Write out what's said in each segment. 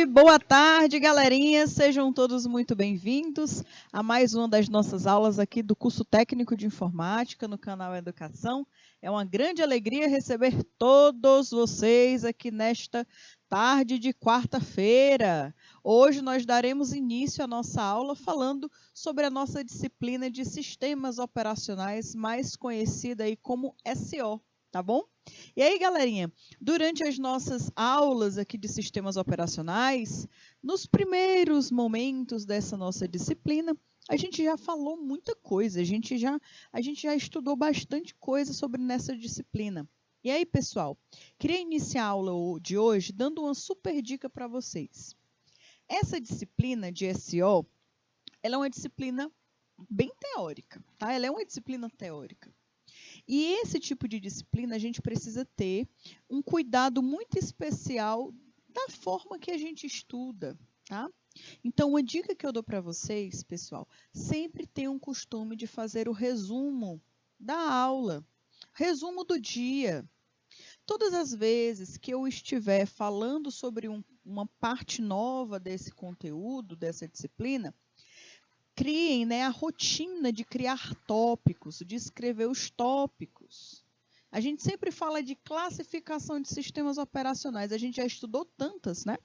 boa tarde, galerinha. Sejam todos muito bem-vindos a mais uma das nossas aulas aqui do curso técnico de informática no canal Educação. É uma grande alegria receber todos vocês aqui nesta tarde de quarta-feira. Hoje nós daremos início à nossa aula falando sobre a nossa disciplina de sistemas operacionais, mais conhecida aí como SO, tá bom? E aí, galerinha, durante as nossas aulas aqui de sistemas operacionais, nos primeiros momentos dessa nossa disciplina, a gente já falou muita coisa, a gente já estudou bastante coisa sobre nessa disciplina. E aí, pessoal, queria iniciar a aula de hoje dando uma super dica para vocês. Essa disciplina de SO, ela é uma disciplina bem teórica, tá? Ela é uma disciplina teórica. E esse tipo de disciplina a gente precisa ter um cuidado muito especial da forma que a gente estuda, tá? Então, uma dica que eu dou para vocês, pessoal, sempre tenham um costume de fazer o resumo da aula, resumo do dia. Todas as vezes que eu estiver falando sobre uma parte nova desse conteúdo, dessa disciplina, criem, né, a rotina de criar tópicos, de escrever os tópicos. A gente sempre fala de classificação de sistemas operacionais. A gente já estudou tantas, né?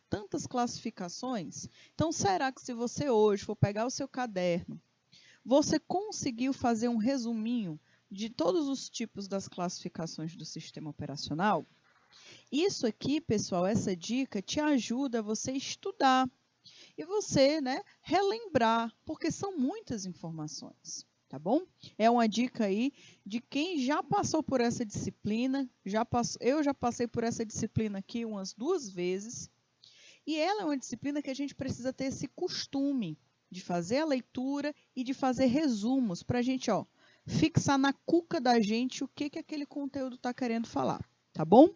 Tantas classificações. Então, será que se você hoje for pegar o seu caderno, você conseguiu fazer um resuminho de todos os tipos das classificações do sistema operacional? Isso aqui, pessoal, essa dica te ajuda a você estudar. E você, né, relembrar, porque são muitas informações, tá bom? É uma dica aí de quem já passou por essa disciplina, eu já passei por essa disciplina aqui umas 2 vezes, e ela é uma disciplina que a gente precisa ter esse costume de fazer a leitura e de fazer resumos, para a gente, fixar na cuca da gente o que aquele conteúdo está querendo falar, tá bom?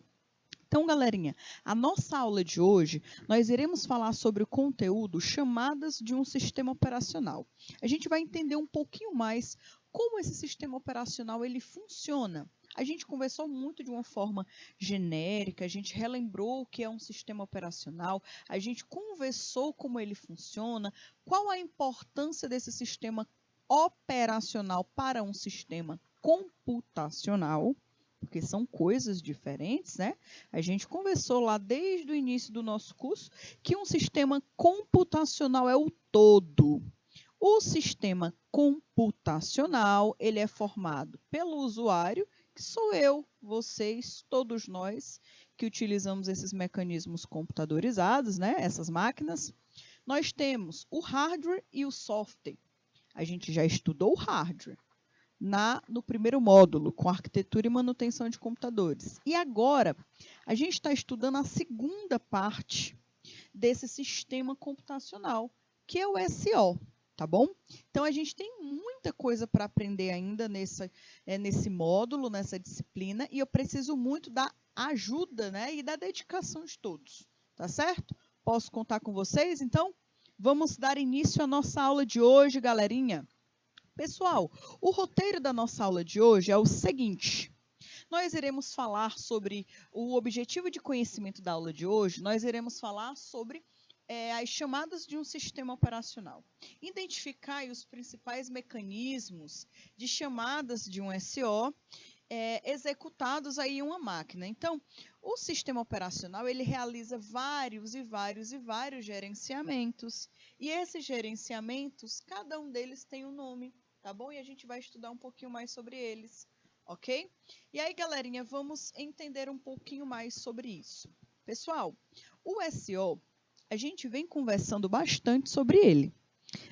Então, galerinha, a nossa aula de hoje, nós iremos falar sobre o conteúdo chamadas de um sistema operacional. A gente vai entender um pouquinho mais como esse sistema operacional ele funciona. A gente conversou muito de uma forma genérica, a gente relembrou o que é um sistema operacional, a gente conversou como ele funciona, qual a importância desse sistema operacional para um sistema computacional, porque são coisas diferentes, né? A gente conversou lá desde o início do nosso curso que um sistema computacional é o todo. O sistema computacional, ele é formado pelo usuário, que sou eu, vocês, todos nós, que utilizamos esses mecanismos computadorizados, né? Essas máquinas. Nós temos o hardware e o software. A gente já estudou o hardware no primeiro módulo, com arquitetura e manutenção de computadores. E agora, a gente está estudando a segunda parte desse sistema computacional, que é o SO, tá bom? Então, a gente tem muita coisa para aprender ainda nesse módulo, nessa disciplina, e eu preciso muito da ajuda, né, e da dedicação de todos, tá certo? Posso contar com vocês? Então, vamos dar início à nossa aula de hoje, galerinha. Pessoal, o roteiro da nossa aula de hoje é o seguinte. Nós iremos falar sobre o objetivo de conhecimento da aula de hoje, nós iremos falar sobre as chamadas de um sistema operacional. Identificar os principais mecanismos de chamadas de um SO executados aí em uma máquina. Então, o sistema operacional ele realiza vários gerenciamentos. E esses gerenciamentos, cada um deles tem um nome, tá bom? E a gente vai estudar um pouquinho mais sobre eles, ok? E aí, galerinha, vamos entender um pouquinho mais sobre isso. Pessoal, o SO, a gente vem conversando bastante sobre ele.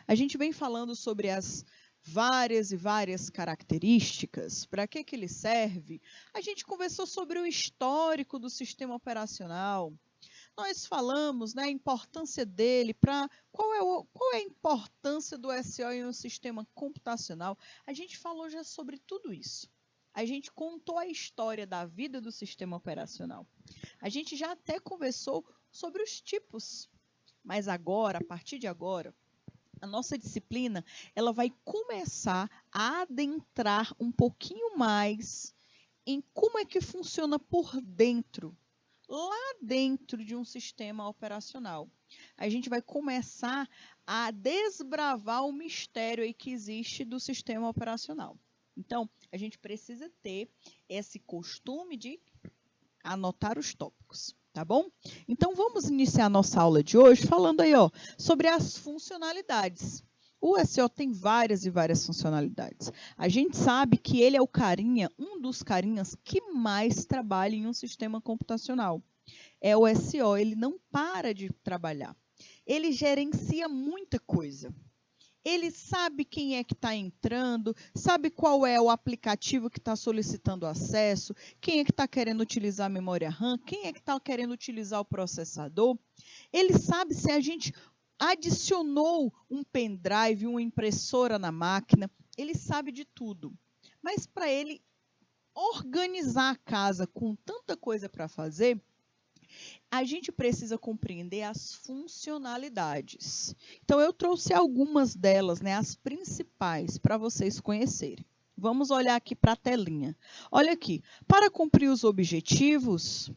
A gente vem falando sobre as várias características, para que ele serve. A gente conversou sobre o histórico do sistema operacional. Nós falamos, né, a importância dele, qual é a importância do SO em um sistema computacional. A gente falou já sobre tudo isso. A gente contou a história da vida do sistema operacional. A gente já até conversou sobre os tipos. Mas agora, a partir de agora, a nossa disciplina ela vai começar a adentrar um pouquinho mais em como é que funciona por dentro lá dentro de um sistema operacional. A gente vai começar a desbravar o mistério aí que existe do sistema operacional. Então, a gente precisa ter esse costume de anotar os tópicos, tá bom? Então, vamos iniciar nossa aula de hoje falando aí, ó, sobre as funcionalidades. O SEO tem várias e várias funcionalidades. A gente sabe que ele é o carinha, um dos carinhas que mais trabalha em um sistema computacional. É o SEO, ele não para de trabalhar. Ele gerencia muita coisa. Ele sabe quem é que está entrando, sabe qual é o aplicativo que está solicitando acesso, quem é que está querendo utilizar a memória RAM, quem é que está querendo utilizar o processador. Ele sabe se a gente adicionou um pendrive, uma impressora na máquina, ele sabe de tudo. Mas para ele organizar a casa com tanta coisa para fazer, a gente precisa compreender as funcionalidades. Então, eu trouxe algumas delas, né, as principais, para vocês conhecerem. Vamos olhar aqui para a telinha. Olha aqui, para cumprir os objetivos,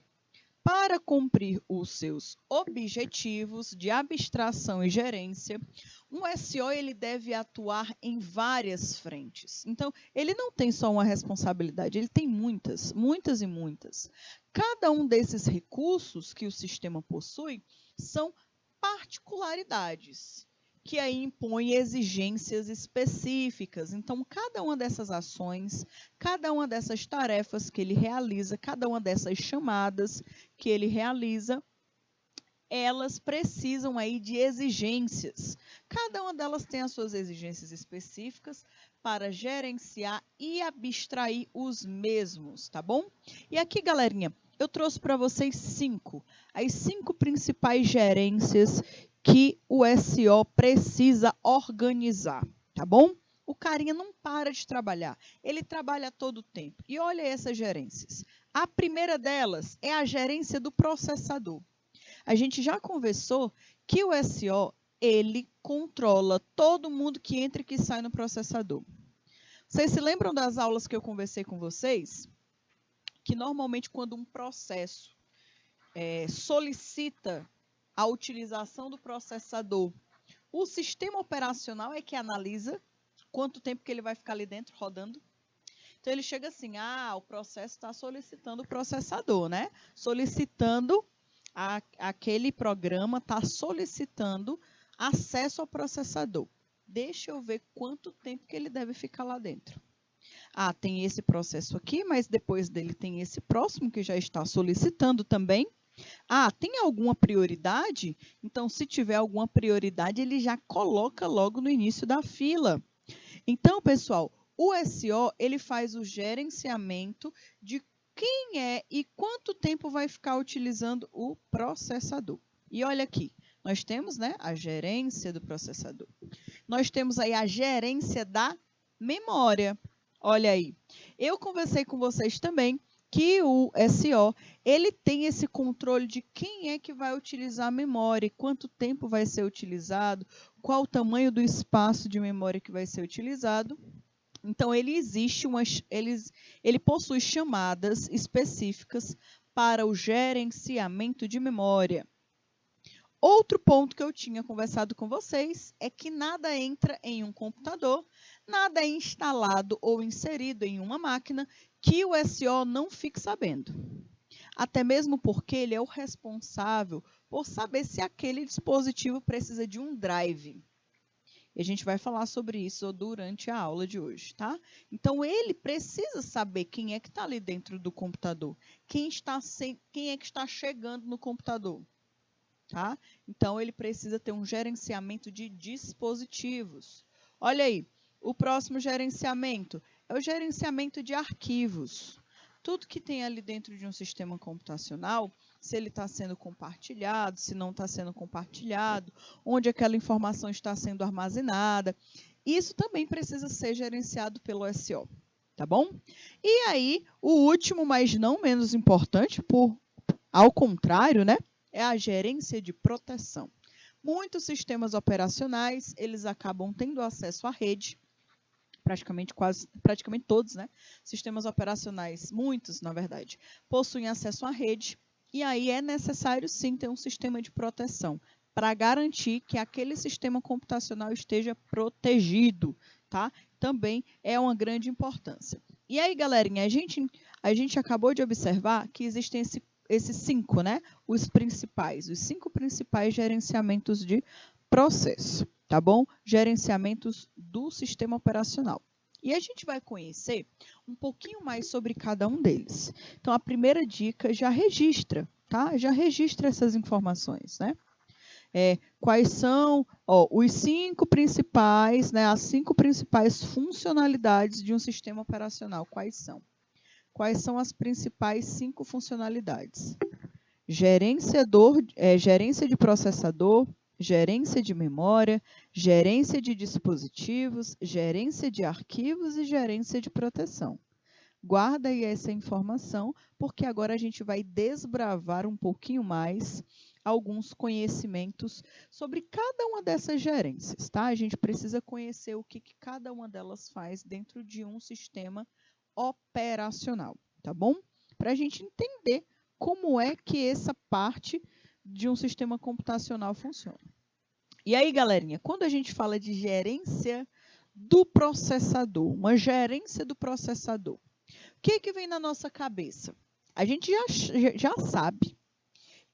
para cumprir os seus objetivos de abstração e gerência, um SEO ele deve atuar em várias frentes. Então, ele não tem só uma responsabilidade, ele tem muitas, muitas e muitas. Cada um desses recursos que o sistema possui são particularidades que aí impõem exigências específicas. Então, cada uma dessas ações, cada uma dessas tarefas que ele realiza, cada uma dessas chamadas que ele realiza, elas precisam aí de exigências. Cada uma delas tem as suas exigências específicas para gerenciar e abstrair os mesmos, tá bom? E aqui, galerinha, eu trouxe para vocês as 5 principais gerências que o SEO precisa organizar, tá bom? O carinha não para de trabalhar, ele trabalha todo o tempo. E olha essas gerências. A primeira delas é a gerência do processador. A gente já conversou que o SEO, ele controla todo mundo que entra e que sai no processador. Vocês se lembram das aulas que eu conversei com vocês? Que normalmente quando um processo solicita a utilização do processador, o sistema operacional é que analisa quanto tempo que ele vai ficar ali dentro rodando. Então, ele chega assim, o processo está solicitando o processador, né? Solicitando, aquele programa está solicitando acesso ao processador. Deixa eu ver quanto tempo que ele deve ficar lá dentro. Tem esse processo aqui, mas depois dele tem esse próximo que já está solicitando também. Tem alguma prioridade? Então, se tiver alguma prioridade, ele já coloca logo no início da fila. Então, pessoal, o SEO, ele faz o gerenciamento de quem é e quanto tempo vai ficar utilizando o processador. E olha aqui, nós temos, né, a gerência do processador. Nós temos aí a gerência da memória. Olha aí, eu conversei com vocês também que o SEO, ele tem esse controle de quem é que vai utilizar a memória, quanto tempo vai ser utilizado, qual o tamanho do espaço de memória que vai ser utilizado. Então, ele possui chamadas específicas para o gerenciamento de memória. Outro ponto que eu tinha conversado com vocês é que nada entra em um computador, nada é instalado ou inserido em uma máquina que o SEO não fique sabendo. Até mesmo porque ele é o responsável por saber se aquele dispositivo precisa de um drive. E a gente vai falar sobre isso durante a aula de hoje, tá? Então, ele precisa saber quem é que está ali dentro do computador, quem é que está chegando no computador, tá? Então, ele precisa ter um gerenciamento de dispositivos. Olha aí, o próximo gerenciamento é o gerenciamento de arquivos. Tudo que tem ali dentro de um sistema computacional, se ele está sendo compartilhado, se não está sendo compartilhado, onde aquela informação está sendo armazenada, isso também precisa ser gerenciado pelo SEO, tá bom? E aí, o último, mas não menos importante, ao contrário, né, é a gerência de proteção. Muitos sistemas operacionais, eles acabam tendo acesso à rede, praticamente todos, né? Sistemas operacionais, muitos, na verdade, possuem acesso à rede E aí é necessário sim ter um sistema de proteção para garantir que aquele sistema computacional esteja protegido, tá? Também é uma grande importância. E aí, galerinha, a gente acabou de observar que existem esses 5, né? Os cinco principais gerenciamentos de processo, tá bom? Gerenciamentos do sistema operacional. E a gente vai conhecer um pouquinho mais sobre cada um deles. Então, a primeira dica, já registra, tá? Já registra essas informações, né? Quais são os 5 principais, né? As 5 principais funcionalidades de um sistema operacional. Quais são? Quais são as principais 5 funcionalidades? Gerência de processador, gerência de memória, gerência de dispositivos, gerência de arquivos e gerência de proteção. Guarda aí essa informação, porque agora a gente vai desbravar um pouquinho mais alguns conhecimentos sobre cada uma dessas gerências, tá? A gente precisa conhecer o que cada uma delas faz dentro de um sistema operacional, tá bom? Para a gente entender como é que essa parte de um sistema computacional funciona. E aí, galerinha, quando a gente fala de gerência do processador, uma gerência do processador, o que vem na nossa cabeça? A gente já sabe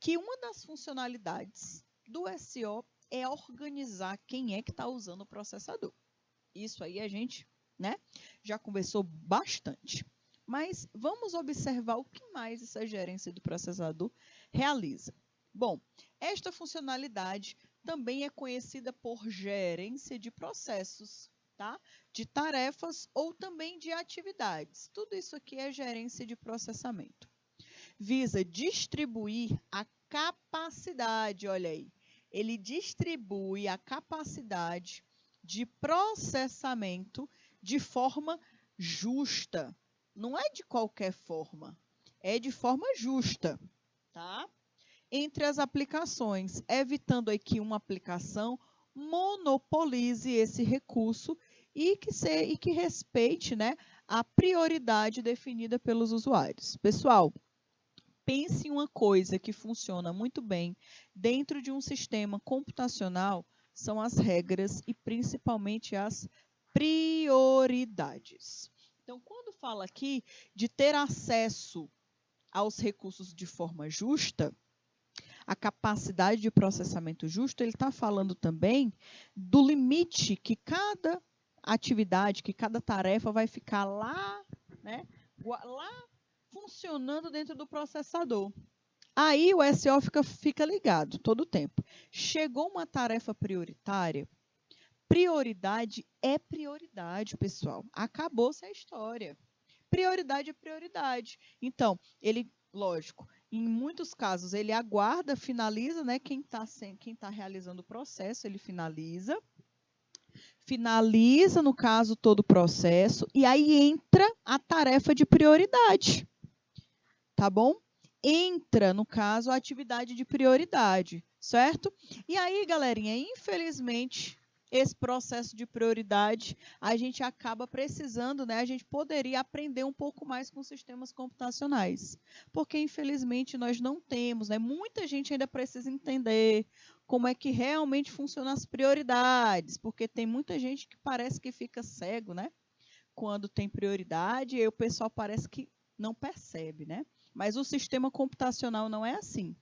que uma das funcionalidades do SO é organizar quem é que está usando o processador. Isso aí a gente, né, já conversou bastante. Mas vamos observar o que mais essa gerência do processador realiza. Bom, esta funcionalidade também é conhecida por gerência de processos, tá? De tarefas ou também de atividades. Tudo isso aqui é gerência de processamento. Visa distribuir a capacidade, olha aí, ele distribui a capacidade de processamento de forma justa. Não é de qualquer forma, é de forma justa, tá? Entre as aplicações, evitando aí que uma aplicação monopolize esse recurso e que respeite, né, a prioridade definida pelos usuários. Pessoal, pense em uma coisa que funciona muito bem dentro de um sistema computacional, são as regras e principalmente as prioridades. Então, quando fala aqui de ter acesso aos recursos de forma justa, a capacidade de processamento justo, ele está falando também do limite que cada atividade, que cada tarefa vai ficar lá, né, lá funcionando dentro do processador. Aí o SO fica ligado todo o tempo. Chegou uma tarefa prioritária, prioridade é prioridade, pessoal. Acabou-se a história. Prioridade é prioridade. Então, ele, lógico, em muitos casos, ele aguarda, finaliza, né? Quem tá realizando o processo, ele finaliza, no caso, todo o processo, e aí entra a tarefa de prioridade. Tá bom? Entra, no caso, a atividade de prioridade, certo? E aí, galerinha, infelizmente, esse processo de prioridade, a gente acaba precisando, né? A gente poderia aprender um pouco mais com sistemas computacionais, porque infelizmente nós não temos, né? Muita gente ainda precisa entender como é que realmente funcionam as prioridades, porque tem muita gente que parece que fica cego, né? Quando tem prioridade, e o pessoal parece que não percebe, né? Mas o sistema computacional não é assim.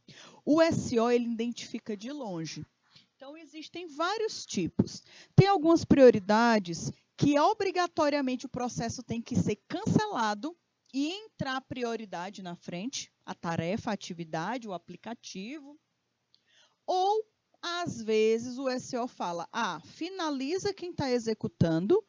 O SO, ele identifica de longe. Então, existem vários tipos. Tem algumas prioridades que, obrigatoriamente, o processo tem que ser cancelado e entrar a prioridade na frente, a tarefa, a atividade, o aplicativo. Ou, às vezes, o SO fala, finaliza quem está executando,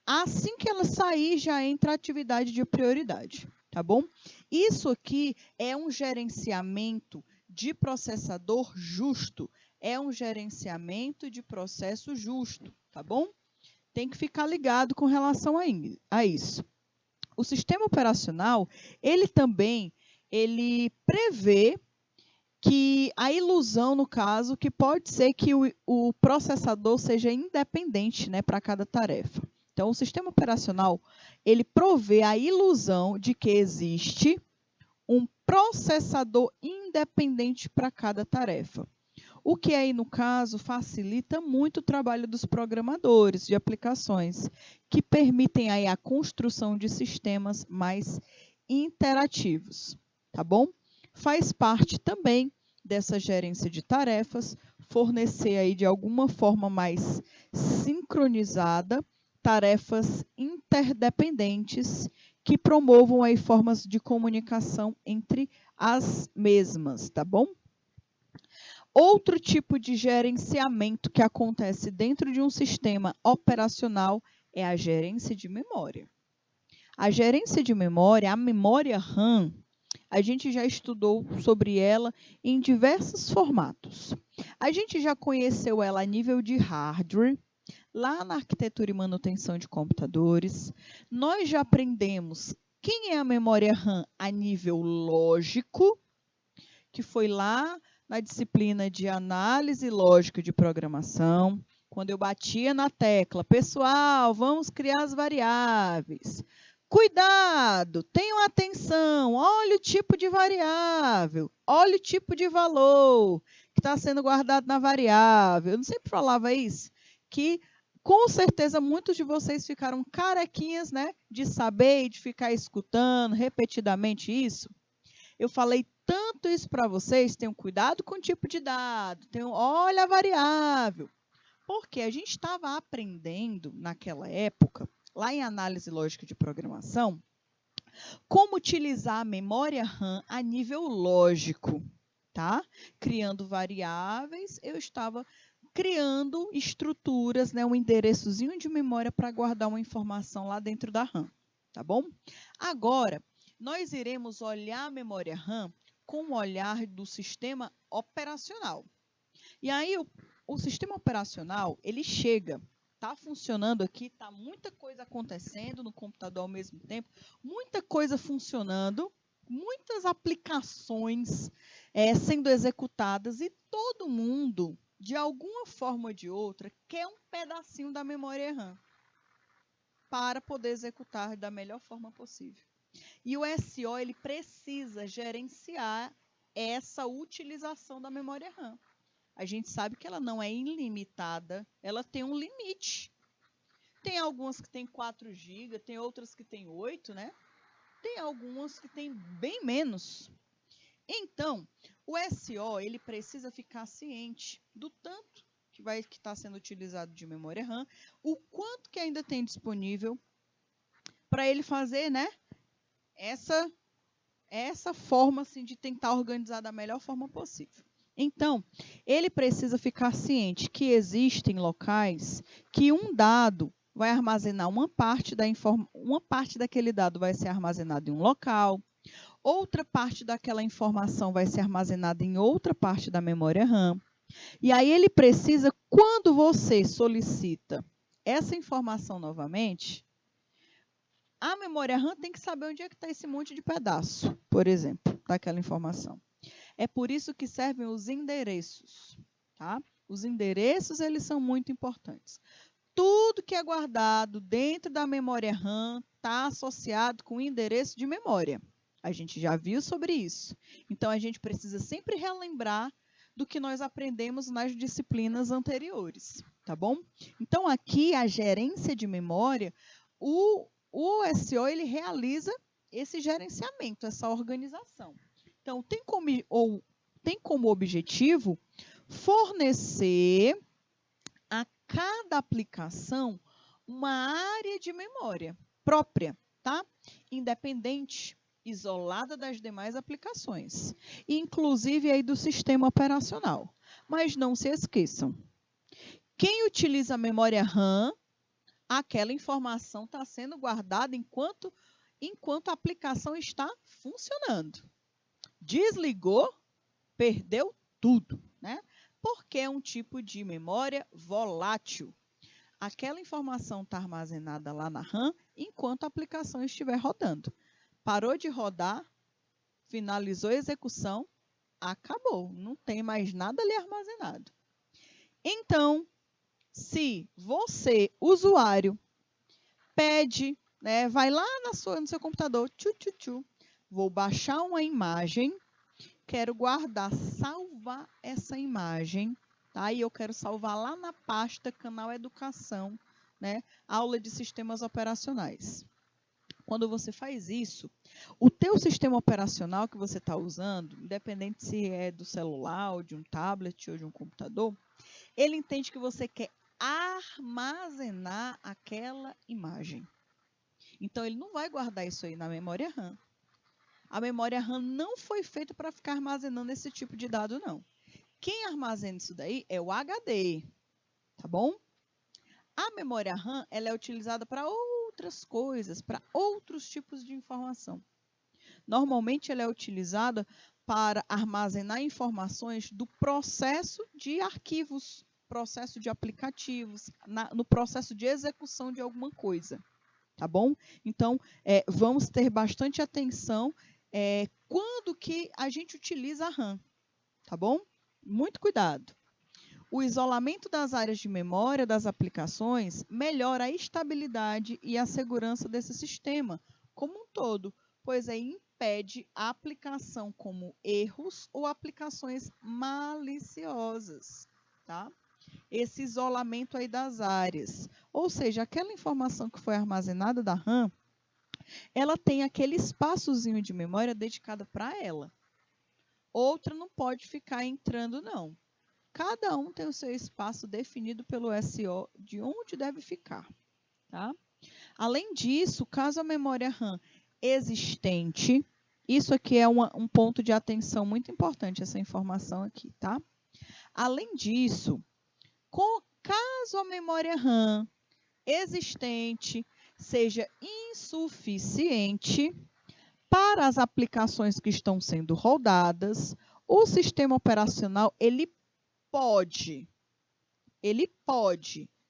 assim que ela sair, já entra a atividade de prioridade, tá bom? Isso aqui é um gerenciamento de processador justo, é um gerenciamento de processo justo, tá bom? Tem que ficar ligado com relação a isso. O sistema operacional, ele também, ele prevê que a ilusão, no caso, que pode ser que o processador seja independente, né, para cada tarefa. Então, o sistema operacional, ele provê a ilusão de que existe um processador independente para cada tarefa. O que aí, no caso, facilita muito o trabalho dos programadores de aplicações, que permitem aí a construção de sistemas mais interativos, tá bom? Faz parte também dessa gerência de tarefas, fornecer aí de alguma forma mais sincronizada tarefas interdependentes que promovam aí formas de comunicação entre as mesmas, tá bom? Outro tipo de gerenciamento que acontece dentro de um sistema operacional é a gerência de memória. A gerência de memória, a memória RAM, a gente já estudou sobre ela em diversos formatos. A gente já conheceu ela a nível de hardware, lá na arquitetura e manutenção de computadores. Nós já aprendemos quem é a memória RAM a nível lógico, que foi lá na disciplina de análise lógica de programação, quando eu batia na tecla, pessoal, vamos criar as variáveis. Cuidado, tenham atenção, olha o tipo de variável, olha o tipo de valor que está sendo guardado na variável. Eu não sempre falava isso, que com certeza muitos de vocês ficaram carequinhas, né, de saber e de ficar escutando repetidamente isso. Eu falei tanto isso para vocês, tenham cuidado com o tipo de dado, olha a variável. Porque a gente estava aprendendo naquela época, lá em análise lógica de programação, como utilizar a memória RAM a nível lógico, tá? Criando variáveis, eu estava criando estruturas, né, um endereçozinho de memória para guardar uma informação lá dentro da RAM, tá bom? Agora, nós iremos olhar a memória RAM com o olhar do sistema operacional. E aí, o sistema operacional, ele chega, está funcionando aqui, está muita coisa acontecendo no computador ao mesmo tempo, muita coisa funcionando, muitas aplicações sendo executadas e todo mundo, de alguma forma ou de outra, quer um pedacinho da memória RAM para poder executar da melhor forma possível. E o SO ele precisa gerenciar essa utilização da memória RAM. A gente sabe que ela não é ilimitada, ela tem um limite. Tem algumas que tem 4 GB, tem outras que tem 8, né? Tem algumas que tem bem menos. Então, o SO ele precisa ficar ciente do tanto que está sendo utilizado de memória RAM, o quanto que ainda tem disponível para ele fazer, né? Essa forma assim, de tentar organizar da melhor forma possível. Então, ele precisa ficar ciente que existem locais que um dado vai armazenar uma parte daquele dado vai ser armazenada em um local, outra parte daquela informação vai ser armazenada em outra parte da memória RAM. E aí ele precisa, quando você solicita essa informação novamente, a memória RAM tem que saber onde é que está esse monte de pedaço, por exemplo, daquela informação. É por isso que servem os endereços, tá? Os endereços, eles são muito importantes. Tudo que é guardado dentro da memória RAM está associado com o endereço de memória. A gente já viu sobre isso. Então, a gente precisa sempre relembrar do que nós aprendemos nas disciplinas anteriores, tá bom? Então, aqui, a gerência de memória, o SO ele realiza esse gerenciamento, essa organização. Então, tem como objetivo fornecer a cada aplicação uma área de memória própria, tá? Independente, isolada das demais aplicações, inclusive aí do sistema operacional. Mas não se esqueçam, quem utiliza a memória RAM, aquela informação está sendo guardada enquanto a aplicação está funcionando. Desligou, perdeu tudo, né? Porque é um tipo de memória volátil. Aquela informação está armazenada lá na RAM enquanto a aplicação estiver rodando. Parou de rodar, finalizou a execução, acabou. Não tem mais nada ali armazenado. Então, se você, usuário, pede, né, vai lá no seu computador, Vou baixar uma imagem, quero guardar, salvar essa imagem, tá? E eu quero salvar lá na pasta Canal Educação, né? Aula de sistemas operacionais. Quando você faz isso, o teu sistema operacional que você está usando, independente se é do celular, ou de um tablet, ou de um computador, ele entende que você quer armazenar aquela imagem. Então, ele não vai guardar isso aí na memória RAM. A memória RAM não foi feita para ficar armazenando esse tipo de dado, não. Quem armazena isso daí é o HD, tá bom? A memória RAM, ela é utilizada para outras coisas, para outros tipos de informação. Normalmente, ela é utilizada para armazenar informações do processo de arquivos, processo de aplicativos, no processo de execução de alguma coisa, tá bom? Então, vamos ter bastante atenção quando que a gente utiliza a RAM, tá bom? Muito cuidado. O isolamento das áreas de memória das aplicações melhora a estabilidade e a segurança desse sistema como um todo, pois aí impede a aplicação como erros ou aplicações maliciosas, tá? Esse isolamento aí das áreas, ou seja, aquela informação que foi armazenada da RAM, ela tem aquele espaçozinho de memória dedicado para ela. Outra não pode ficar entrando, não. Cada um tem o seu espaço definido pelo SO de onde deve ficar, tá? Além disso, caso a memória RAM existente, isso aqui é um ponto de atenção muito importante, essa informação aqui, tá? Além disso, caso a memória RAM existente seja insuficiente para as aplicações que estão sendo rodadas, o sistema operacional ele pode,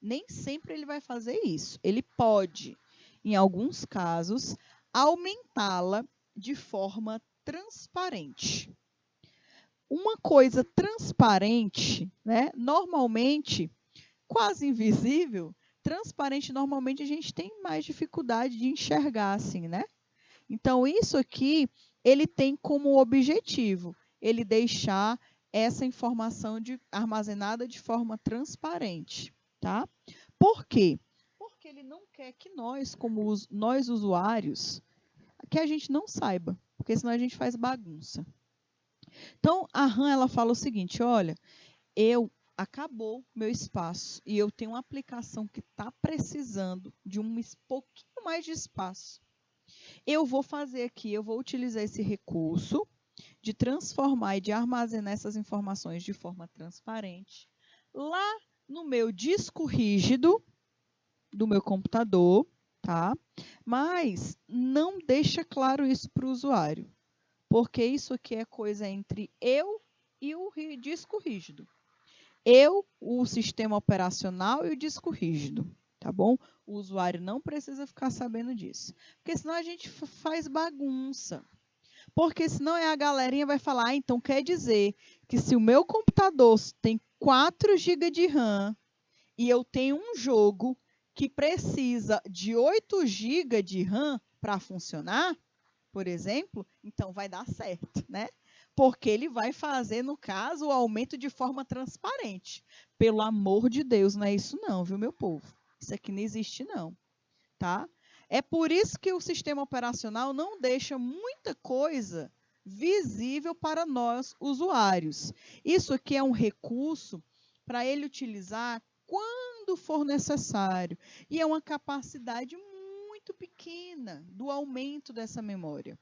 nem sempre ele vai fazer isso, ele pode, em alguns casos, aumentá-la de forma transparente. Uma coisa transparente, né, normalmente, quase invisível, transparente normalmente a gente tem mais dificuldade de enxergar assim, né? Então, isso aqui, ele tem como objetivo, ele deixar essa informação armazenada de forma transparente, tá? Por quê? Porque ele não quer que nós, como nós usuários, que a gente não saiba, porque senão a gente faz bagunça. Então, a RAM, ela fala o seguinte, olha, acabou meu espaço e eu tenho uma aplicação que está precisando de um pouquinho mais de espaço. Eu vou fazer aqui, eu vou utilizar esse recurso de transformar e de armazenar essas informações de forma transparente lá no meu disco rígido do meu computador, tá? Mas não deixa claro isso para o usuário, porque isso aqui é coisa entre eu e o disco rígido. Eu, o sistema operacional e o disco rígido, tá bom? O usuário não precisa ficar sabendo disso, porque senão a gente faz bagunça. Porque senão a galerinha vai falar, então quer dizer que se o meu computador tem 4 GB de RAM e eu tenho um jogo que precisa de 8 GB de RAM para funcionar, por exemplo, então vai dar certo, né? Porque ele vai fazer, no caso, o aumento de forma transparente. Pelo amor de Deus, não é isso não, viu, meu povo? Isso aqui não existe não, tá? É por isso que o sistema operacional não deixa muita coisa visível para nós, usuários. Isso aqui é um recurso para ele utilizar quando for necessário. E é uma capacidade muito pequena do aumento dessa memória.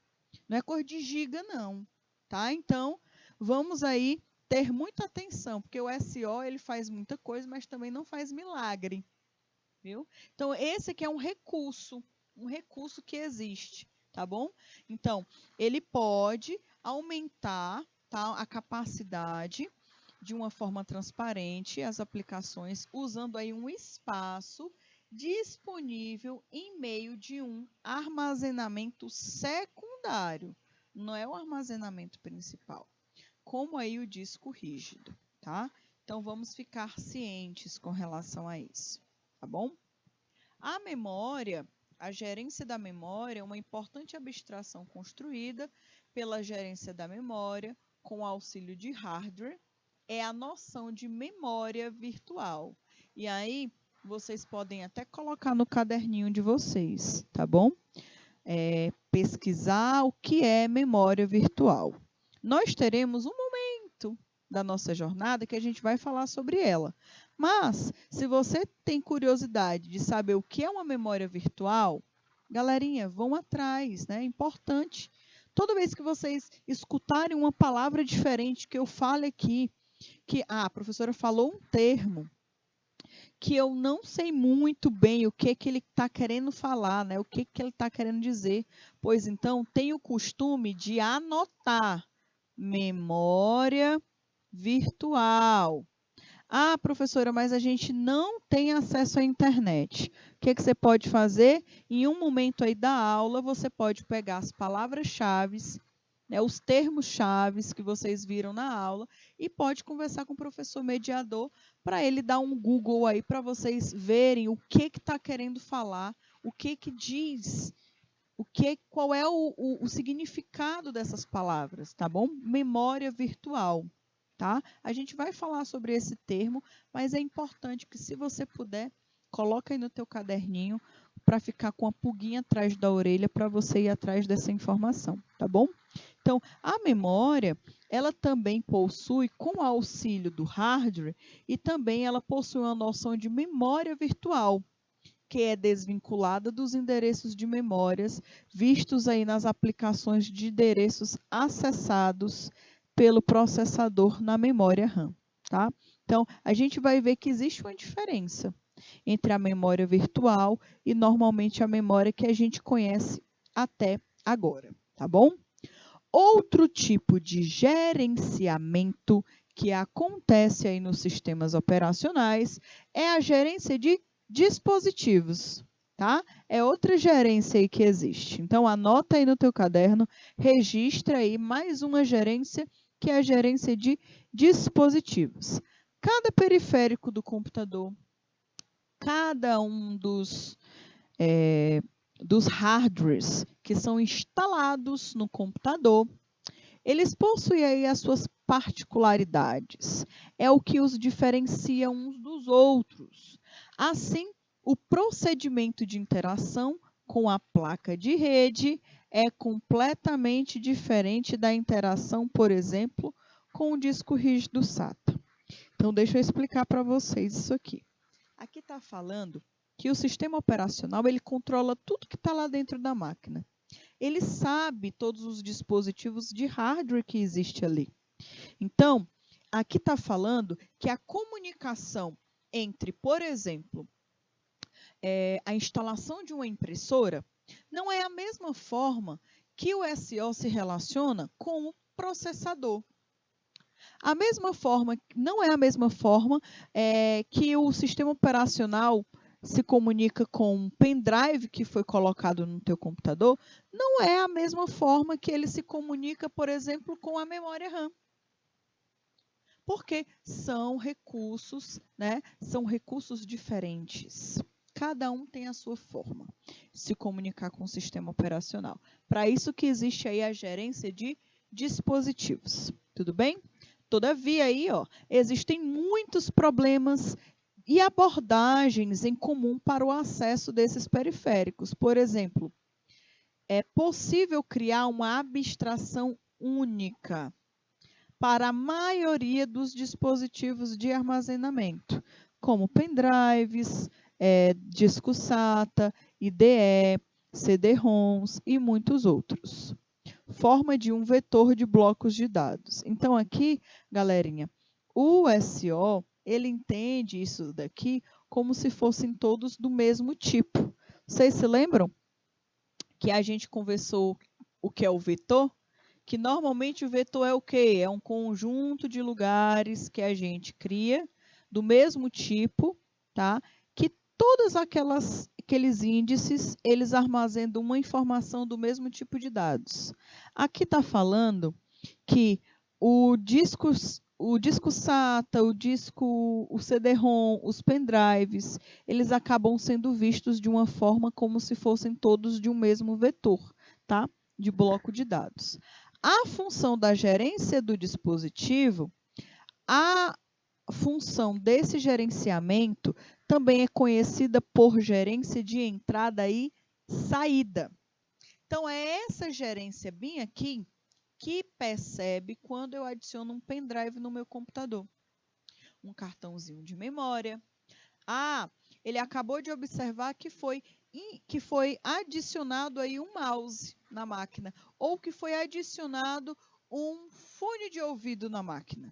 Não é cor de giga, não. Tá? Então, vamos aí ter muita atenção, porque o SO ele faz muita coisa, mas também não faz milagre. Viu? Então, esse aqui é um recurso que existe, tá bom? Então, ele pode aumentar, tá, a capacidade de uma forma transparente as aplicações, usando aí um espaço disponível em meio de um armazenamento secundário. Não é o armazenamento principal, como aí o disco rígido, tá? Então, vamos ficar cientes com relação a isso, tá bom? A memória, A gerência da memória é uma importante abstração construída pela gerência da memória com auxílio de hardware. É a noção de memória virtual. E aí, vocês podem até colocar no caderninho de vocês, tá bom? Pesquisar o que é memória virtual. Nós teremos um momento da nossa jornada que a gente vai falar sobre ela. Mas, se você tem curiosidade de saber o que é uma memória virtual, galerinha, vão atrás, né? É importante. Toda vez que vocês escutarem uma palavra diferente que eu fale aqui, que a professora falou um termo que eu não sei muito bem o que ele está querendo falar, né? O que ele está querendo dizer. Pois então, tenho o costume de anotar memória virtual. Ah, professora, mas a gente não tem acesso à internet. O que você pode fazer? Em um momento aí da aula, você pode pegar as palavras-chave, né, os termos-chave que vocês viram na aula e pode conversar com o professor mediador para ele dar um Google aí para vocês verem o que está querendo falar, o que diz, qual é o significado dessas palavras, tá bom? Memória virtual. Tá? A gente vai falar sobre esse termo, mas é importante que, se você puder, coloca aí no teu caderninho para ficar com a pulguinha atrás da orelha para você ir atrás dessa informação, tá bom? Então, a memória, ela também possui, com o auxílio do hardware, e também ela possui uma noção de memória virtual, que é desvinculada dos endereços de memórias vistos aí nas aplicações de endereços acessados pelo processador na memória RAM, tá? Então, a gente vai ver que existe uma diferença entre a memória virtual e normalmente a memória que a gente conhece até agora, tá bom? Outro tipo de gerenciamento que acontece aí nos sistemas operacionais é a gerência de dispositivos, tá? É outra gerência aí que existe. Então, anota aí no teu caderno, registra aí mais uma gerência, que é a gerência de dispositivos. Cada periférico do computador, cada um dos hardwares que são instalados no computador, eles possuem aí as suas particularidades. É o que os diferencia uns dos outros. Assim, o procedimento de interação com a placa de rede é completamente diferente da interação, por exemplo, com o disco rígido SATA. Então, deixa eu explicar para vocês isso aqui. Aqui está falando que o sistema operacional ele controla tudo que está lá dentro da máquina. Ele sabe todos os dispositivos de hardware que existe ali. Então, aqui está falando que a comunicação entre, por exemplo, a instalação de uma impressora não é a mesma forma que o SO se relaciona com o processador. A mesma forma, não é a mesma forma que o sistema operacional se comunica com um pendrive que foi colocado no teu computador, não é a mesma forma que ele se comunica, por exemplo, com a memória RAM. Porque são recursos, né? São recursos diferentes. Cada um tem a sua forma de se comunicar com o sistema operacional. Para isso que existe aí a gerência de dispositivos. Tudo bem? Todavia, aí, ó, existem muitos problemas e abordagens em comum para o acesso desses periféricos. Por exemplo, é possível criar uma abstração única para a maioria dos dispositivos de armazenamento, como pendrives, disco SATA, IDE, CD-ROMs e muitos outros. Forma de um vetor de blocos de dados. Então, aqui, galerinha, o SO, ele entende isso daqui como se fossem todos do mesmo tipo. Vocês se lembram que a gente conversou o que é o vetor? Que normalmente o vetor é o quê? É um conjunto de lugares que a gente cria do mesmo tipo, tá? Que todos aqueles índices, eles armazenam uma informação do mesmo tipo de dados. Aqui está falando que o disco o disco SATA, o CD-ROM, os pendrives, eles acabam sendo vistos de uma forma como se fossem todos de um mesmo vetor, tá? De bloco de dados. A função da gerência do dispositivo, a função desse gerenciamento também é conhecida por gerência de entrada e saída. Então, é essa gerência bem aqui que percebe quando eu adiciono um pendrive no meu computador. Um cartãozinho de memória. Ah, ele acabou de observar que foi adicionado aí um mouse na máquina, ou que foi adicionado um fone de ouvido na máquina.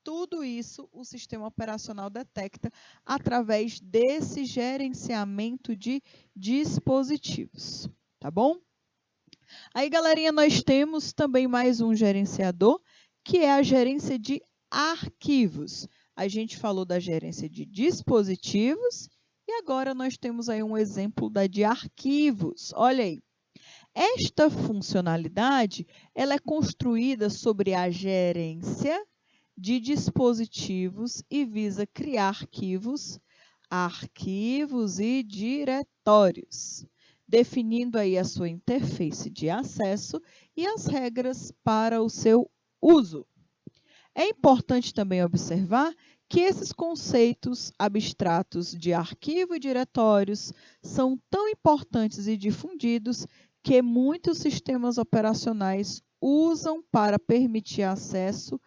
Tudo isso o sistema operacional detecta através desse gerenciamento de dispositivos, tá bom? Aí, galerinha, nós temos também mais um gerenciador, que é a gerência de arquivos. A gente falou da gerência de dispositivos e agora nós temos aí um exemplo da de arquivos. Olha aí. Esta funcionalidade, ela é construída sobre a gerência de dispositivos e visa criar arquivos e diretórios, definindo aí a sua interface de acesso e as regras para o seu uso. É importante também observar que esses conceitos abstratos de arquivo e diretórios são tão importantes e difundidos que muitos sistemas operacionais usam para permitir acesso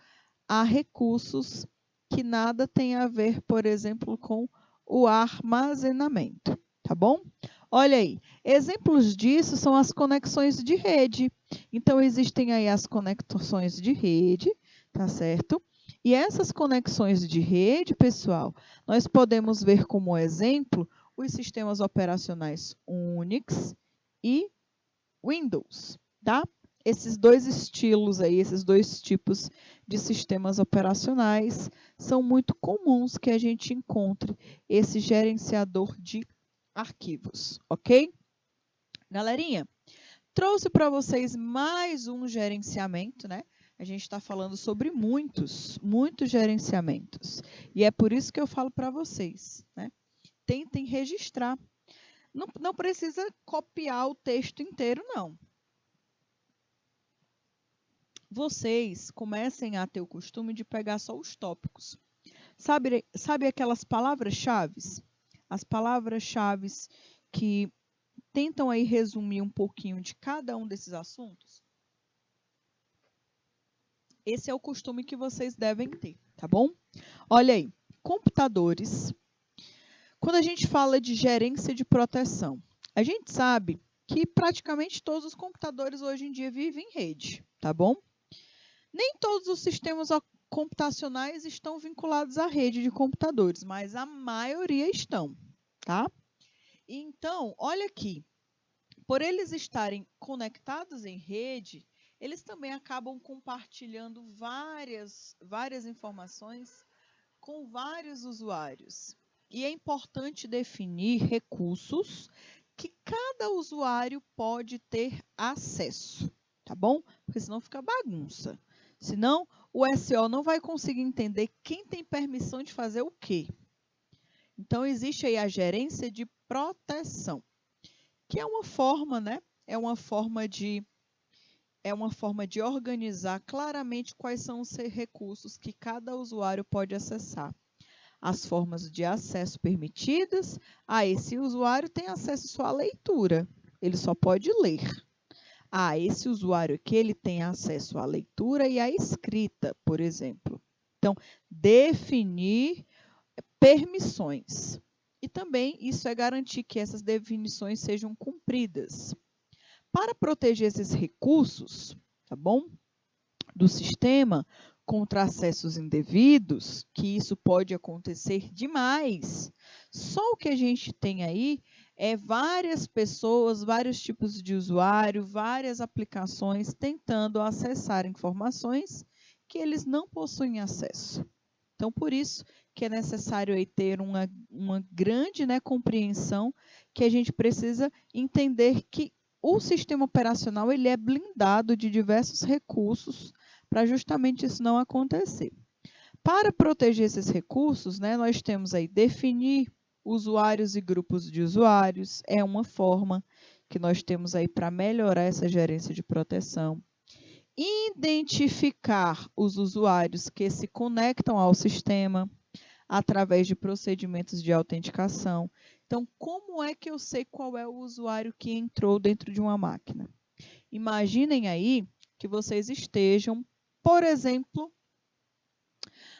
a recursos que nada tem a ver, por exemplo, com o armazenamento, tá bom? Olha aí, exemplos disso são as conexões de rede. Então, existem aí as conexões de rede, tá certo? E essas conexões de rede, pessoal, nós podemos ver como exemplo os sistemas operacionais Unix e Windows, tá? Esses dois estilos aí, esses dois tipos de sistemas operacionais são muito comuns que a gente encontre esse gerenciador de arquivos, ok? Galerinha, trouxe para vocês mais um gerenciamento, né? A gente está falando sobre muitos gerenciamentos. E é por isso que eu falo para vocês, né? Tentem registrar. Não precisa copiar o texto inteiro, não. Vocês comecem a ter o costume de pegar só os tópicos. Sabe aquelas palavras-chave? As palavras-chave que tentam aí resumir um pouquinho de cada um desses assuntos? Esse é o costume que vocês devem ter, tá bom? Olha aí, computadores. Quando a gente fala de gerência de proteção, a gente sabe que praticamente todos os computadores hoje em dia vivem em rede, tá bom? Nem todos os sistemas computacionais estão vinculados à rede de computadores, mas a maioria estão, tá? Então, olha aqui, por eles estarem conectados em rede, eles também acabam compartilhando várias informações com vários usuários. E é importante definir recursos que cada usuário pode ter acesso, tá bom? Porque senão fica bagunça. Senão, o SO não vai conseguir entender quem tem permissão de fazer o quê. Então, existe aí a gerência de proteção, que é uma forma, né? É uma forma de organizar claramente quais são os recursos que cada usuário pode acessar. As formas de acesso permitidas, esse usuário tem acesso só à leitura, ele só pode ler. Esse usuário aqui, ele tem acesso à leitura e à escrita, por exemplo. Então, definir permissões. E também isso é garantir que essas definições sejam cumpridas. Para proteger esses recursos, tá bom? Do sistema contra acessos indevidos, que isso pode acontecer demais. Só o que a gente tem aí é várias pessoas, vários tipos de usuário, várias aplicações tentando acessar informações que eles não possuem acesso. Então, por isso que é necessário aí ter uma grande, né, compreensão, que a gente precisa entender que o sistema operacional ele é blindado de diversos recursos para justamente isso não acontecer, Para proteger esses recursos, né, nós temos aí definir usuários e grupos de usuários, é uma forma que nós temos aí para melhorar essa gerência de proteção. Identificar os usuários que se conectam ao sistema através de procedimentos de autenticação. Então, como é que eu sei qual é o usuário que entrou dentro de uma máquina? Imaginem aí que vocês estejam, por exemplo,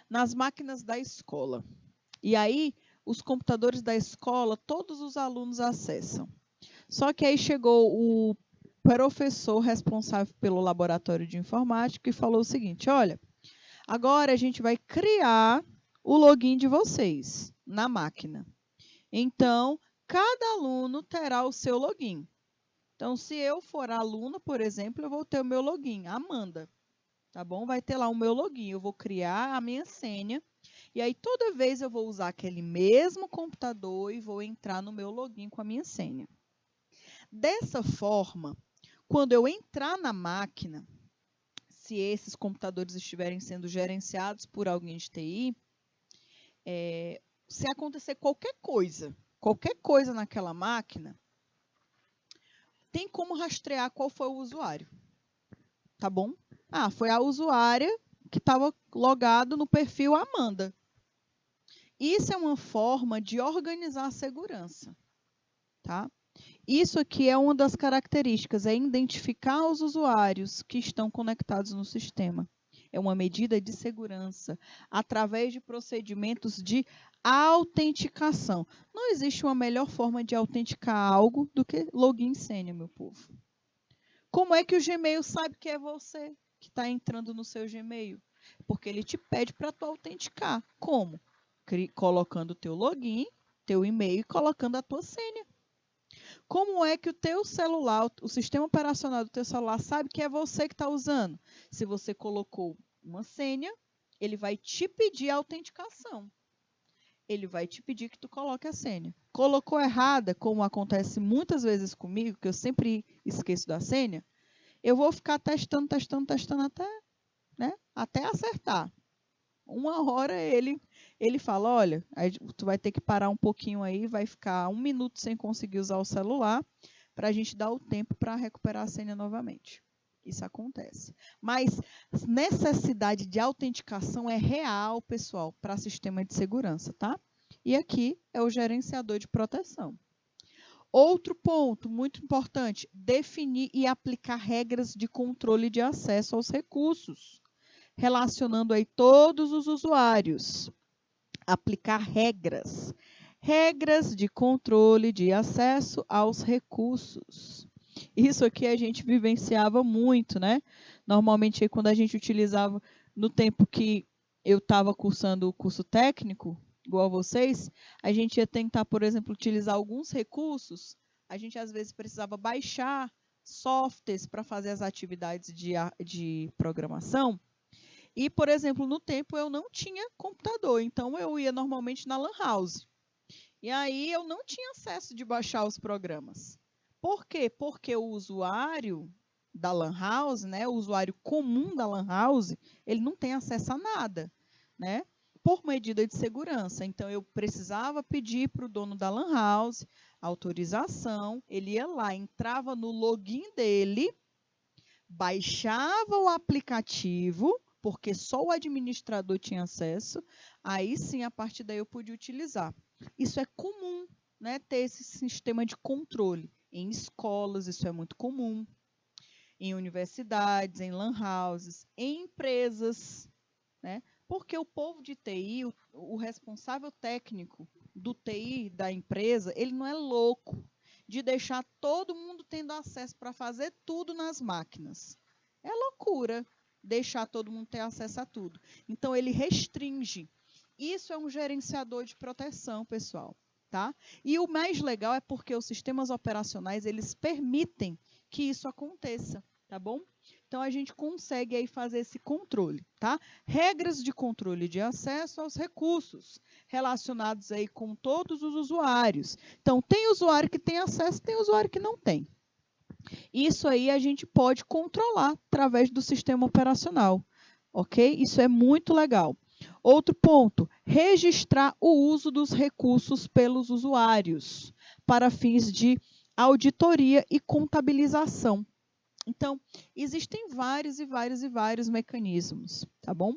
nas máquinas da escola. E aí, os computadores da escola, todos os alunos acessam. Só que aí chegou o professor responsável pelo laboratório de informática e falou o seguinte: olha, agora a gente vai criar o login de vocês na máquina. Então, cada aluno terá o seu login. Então, se eu for aluna, por exemplo, eu vou ter o meu login, Amanda. Tá bom? Vai ter lá o meu login. Eu vou criar a minha senha. E aí, toda vez eu vou usar aquele mesmo computador e vou entrar no meu login com a minha senha. Dessa forma, quando eu entrar na máquina, se esses computadores estiverem sendo gerenciados por alguém de TI, se acontecer qualquer coisa naquela máquina, tem como rastrear qual foi o usuário. Tá bom? Ah, foi a usuária que estava logado no perfil Amanda. Isso é uma forma de organizar a segurança, tá? Isso aqui é uma das características, é identificar os usuários que estão conectados no sistema. É uma medida de segurança através de procedimentos de autenticação. Não existe uma melhor forma de autenticar algo do que login e senha, meu povo. Como é que o Gmail sabe que é você que está entrando no seu Gmail? Porque ele te pede para tu autenticar. Como? Colocando o teu login, teu e-mail e colocando a tua senha. Como é que o teu celular, o sistema operacional do teu celular sabe que é você que está usando? Se você colocou uma senha, ele vai te pedir a autenticação. Ele vai te pedir que tu coloque a senha. Colocou errada, como acontece muitas vezes comigo, que eu sempre esqueço da senha, eu vou ficar testando até acertar. Uma hora ele fala, olha, aí tu vai ter que parar um pouquinho aí, vai ficar 1 minuto sem conseguir usar o celular, para a gente dar o tempo para recuperar a senha novamente. Isso acontece. Mas necessidade de autenticação é real, pessoal, para sistema de segurança, tá? E aqui é o gerenciador de proteção. Outro ponto muito importante, definir e aplicar regras de controle de acesso aos recursos, relacionando aí todos os usuários. Aplicar regras de controle de acesso aos recursos. Isso aqui a gente vivenciava muito, né? Normalmente, quando a gente utilizava, no tempo que eu estava cursando o curso técnico, igual a vocês, a gente ia tentar, por exemplo, utilizar alguns recursos, a gente às vezes precisava baixar softwares para fazer as atividades de programação. E, por exemplo, no tempo eu não tinha computador, então eu ia normalmente na Lan House. E aí eu não tinha acesso de baixar os programas. Por quê? Porque o usuário da Lan House, né, o usuário comum da Lan House, ele não tem acesso a nada, né? Por medida de segurança. Então, eu precisava pedir para o dono da Lan House autorização, ele ia lá, entrava no login dele, baixava o aplicativo, porque só o administrador tinha acesso, aí sim, a partir daí eu podia utilizar. Isso é comum, né, ter esse sistema de controle. Em escolas, isso é muito comum. Em universidades, em lan houses, em empresas, né? Porque o povo de TI, o responsável técnico do TI da empresa, ele não é louco de deixar todo mundo tendo acesso para fazer tudo nas máquinas. É loucura deixar todo mundo ter acesso a tudo. Então, ele restringe. Isso é um gerenciador de proteção, pessoal. Tá? E o mais legal é porque os sistemas operacionais, eles permitem que isso aconteça, tá bom? Então, a gente consegue aí fazer esse controle, tá? Regras de controle de acesso aos recursos, relacionados aí com todos os usuários. Então, tem usuário que tem acesso, tem usuário que não tem. Isso aí a gente pode controlar através do sistema operacional, ok? Isso é muito legal. Outro ponto, registrar o uso dos recursos pelos usuários para fins de auditoria e contabilização. Então, existem vários mecanismos, tá bom?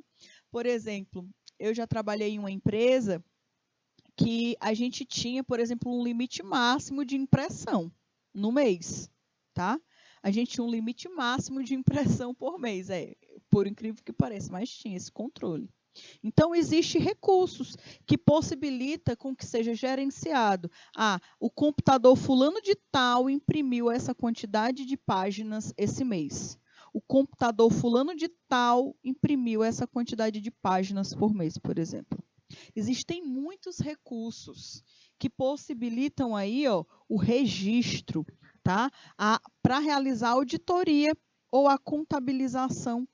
Por exemplo, eu já trabalhei em uma empresa que a gente tinha, por exemplo, um limite máximo de impressão no mês, tá? A gente tinha um limite máximo de impressão por mês, por incrível que pareça, mas tinha esse controle. Então, existem recursos que possibilitam com que seja gerenciado. O computador fulano de tal imprimiu essa quantidade de páginas esse mês. O computador fulano de tal imprimiu essa quantidade de páginas por mês, por exemplo. Existem muitos recursos que possibilitam aí, o registro, tá? Para realizar a auditoria ou a contabilização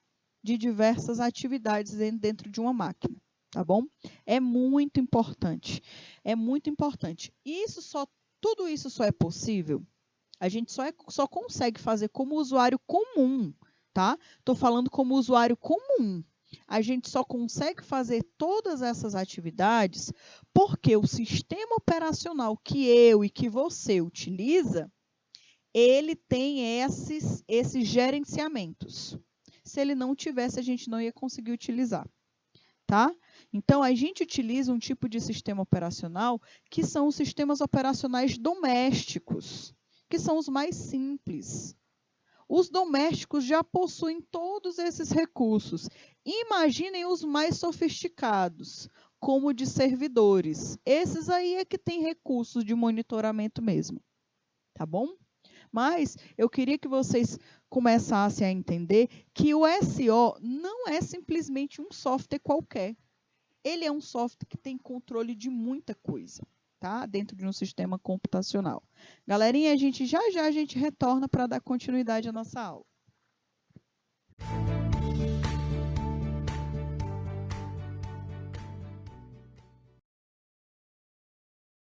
de diversas atividades dentro de uma máquina, tá bom? É muito importante. É muito importante. Tudo isso só é possível, a gente só consegue fazer como usuário comum, tá? Estou falando como usuário comum. A gente só consegue fazer todas essas atividades porque o sistema operacional que eu e que você utiliza, ele tem esses gerenciamentos. Se ele não tivesse, a gente não ia conseguir utilizar, tá? Então, a gente utiliza um tipo de sistema operacional que são os sistemas operacionais domésticos, que são os mais simples. Os domésticos já possuem todos esses recursos. Imaginem os mais sofisticados, como de servidores. Esses aí é que têm recursos de monitoramento mesmo, tá bom? Mas eu queria que vocês começassem a entender que o SO não é simplesmente um software qualquer. Ele é um software que tem controle de muita coisa, tá? Dentro de um sistema computacional. Galerinha, já a gente retorna para dar continuidade à nossa aula.